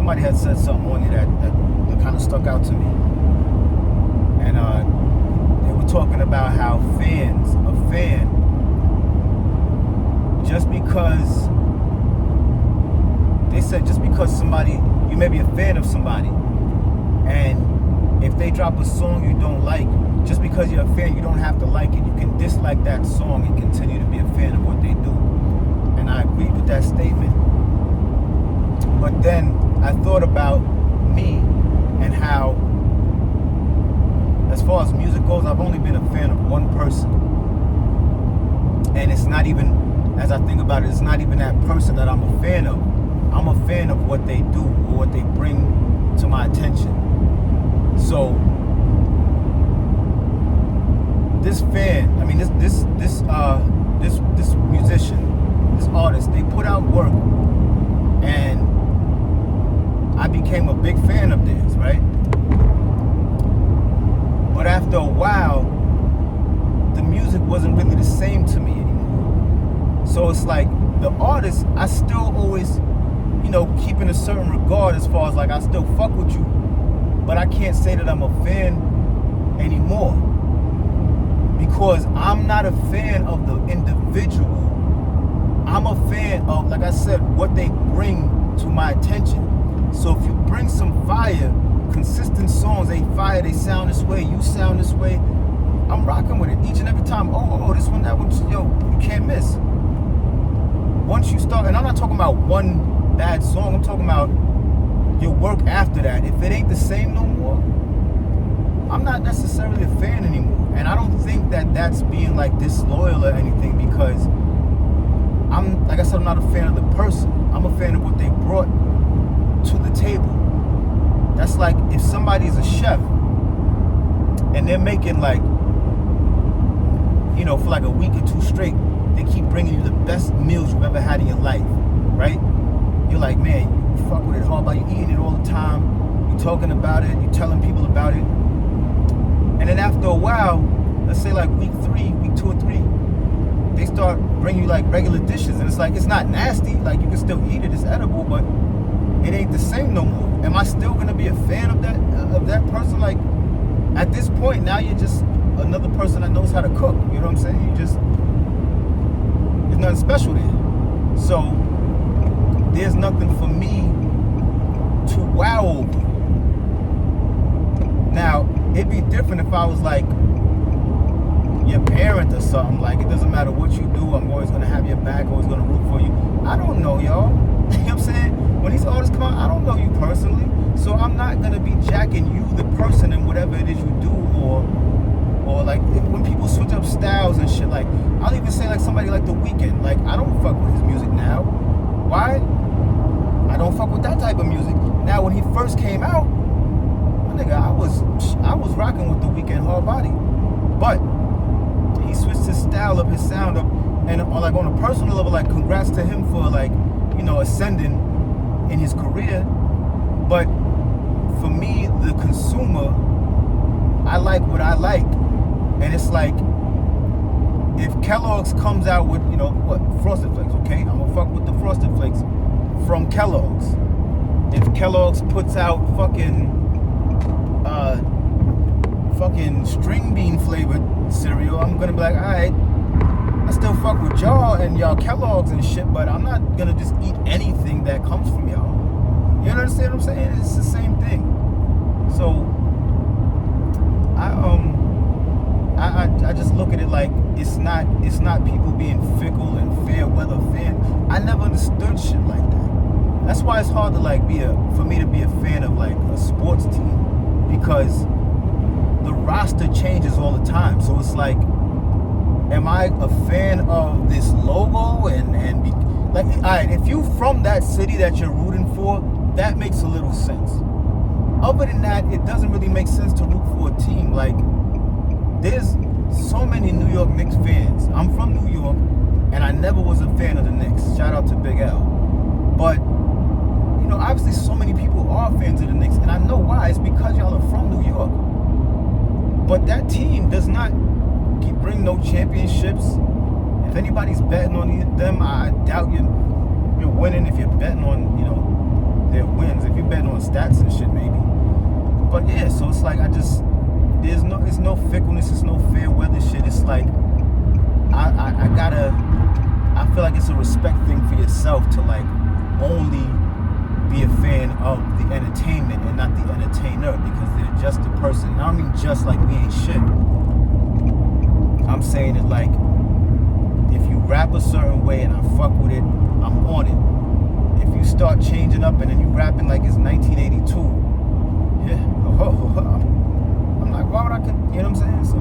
somebody had said something on it that kind of stuck out to me. And they were talking about how a fan, just because, they said just because somebody, you may be a fan of somebody, and if they drop a song you don't like, just because you're a fan, you don't have to like it. You can dislike that song and continue to be a fan of what they do. And I agreed with that statement. But then I thought about me and how, as far as music goes, I've only been a fan of one person. And it's not even, as I think about it, it's not even that person that I'm a fan of. I'm a fan of what they do or what they bring to my attention. So this fan, I mean, this musician, this artist, they put out work, and I became a big fan of theirs, right? But after a while, the music wasn't really the same to me anymore. So it's like the artist, I still always, keep in a certain regard as far as like I still fuck with you, but I can't say that I'm a fan anymore, because I'm not a fan of the individual. I'm a fan of, like I said, what they bring to my attention. So if you bring some fire, consistent songs, they fire, they sound this way, you sound this way, I'm rocking with it each and every time. Oh, this one, that one, you can't miss. Once you start, and I'm not talking about one bad song, I'm talking about your work after that. If it ain't the same no more, I'm not necessarily a fan anymore. And I don't think that that's being like disloyal or anything, because like I said, I'm not a fan of the person. I'm a fan of what they brought to the table. That's like if somebody's a chef and they're making like, for like a week or two straight, they keep bringing you the best meals you've ever had in your life, right? You're like, man, you fuck with it hard, you eating it all the time, you talking about it, you telling people about it. And then after a while, let's say like week 2 or 3, they start bringing you like regular dishes, and it's like, it's not nasty, like you can still eat it, it's edible, but it ain't the same no more. Am I still gonna be a fan of that person? Like, at this point now, you're just another person that knows how to cook. You know what I'm saying? There's nothing special there. So there's nothing for me to wow over. Now, it'd be different if I was like your parent or something. Like, it doesn't matter what you do, I'm always gonna have your back, always gonna root for you. I don't know, y'all. You know what I'm saying? When these artists come out, I don't know you personally, so I'm not gonna be jacking you, the person, and whatever it is you do, or like when people switch up styles and shit. Like, I'll even say like somebody like The Weeknd. Like, I don't fuck with his music now. Why? I don't fuck with that type of music. Now, when he first came out, my nigga, I was rocking with The Weeknd hard body, but he switched his style up, his sound up, and like on a personal level, like congrats to him for like, ascending in his career. But for me, the consumer, I like what I like. And it's like, if Kellogg's comes out with, Frosted Flakes, okay? I'm gonna fuck with the Frosted Flakes from Kellogg's. If Kellogg's puts out fucking string bean flavored cereal, I'm gonna be like, alright, I still fuck with y'all and y'all Kellogg's and shit, but I'm not gonna just eat anything that comes from y'all. You understand what I'm saying? It's the same thing. So I just look at it like it's not people being fickle and fair weather fan. I never understood shit like that. That's why it's hard to like for me to be a fan of like a sports team, because the roster changes all the time. So it's like, am I a fan of this logo and be like, all right, if you from that city that you're rooting for, that makes a little sense. Other than that, it doesn't really make sense to root for a team. Like, there's so many New York Knicks fans. I'm from New York, and I never was a fan of the Knicks. Shout out to Big L. But, obviously so many people are fans of the Knicks, and I know why. It's because y'all are from New York. But that team does not bring no championships. If anybody's betting on them, I doubt you're winning if you're betting on, their wins. If you bet on stats and shit, maybe. But yeah, so it's like it's no fickleness, it's no fair weather shit. It's like I feel like it's a respect thing for yourself to like only be a fan of the entertainment and not the entertainer, because they're just a person. And I don't mean just like we ain't shit. I'm saying it like, if you rap a certain way and I fuck with it, I'm on it. If you start changing up and then you rapping like it's 1982, yeah, I'm like, why would I, you know what I'm saying? So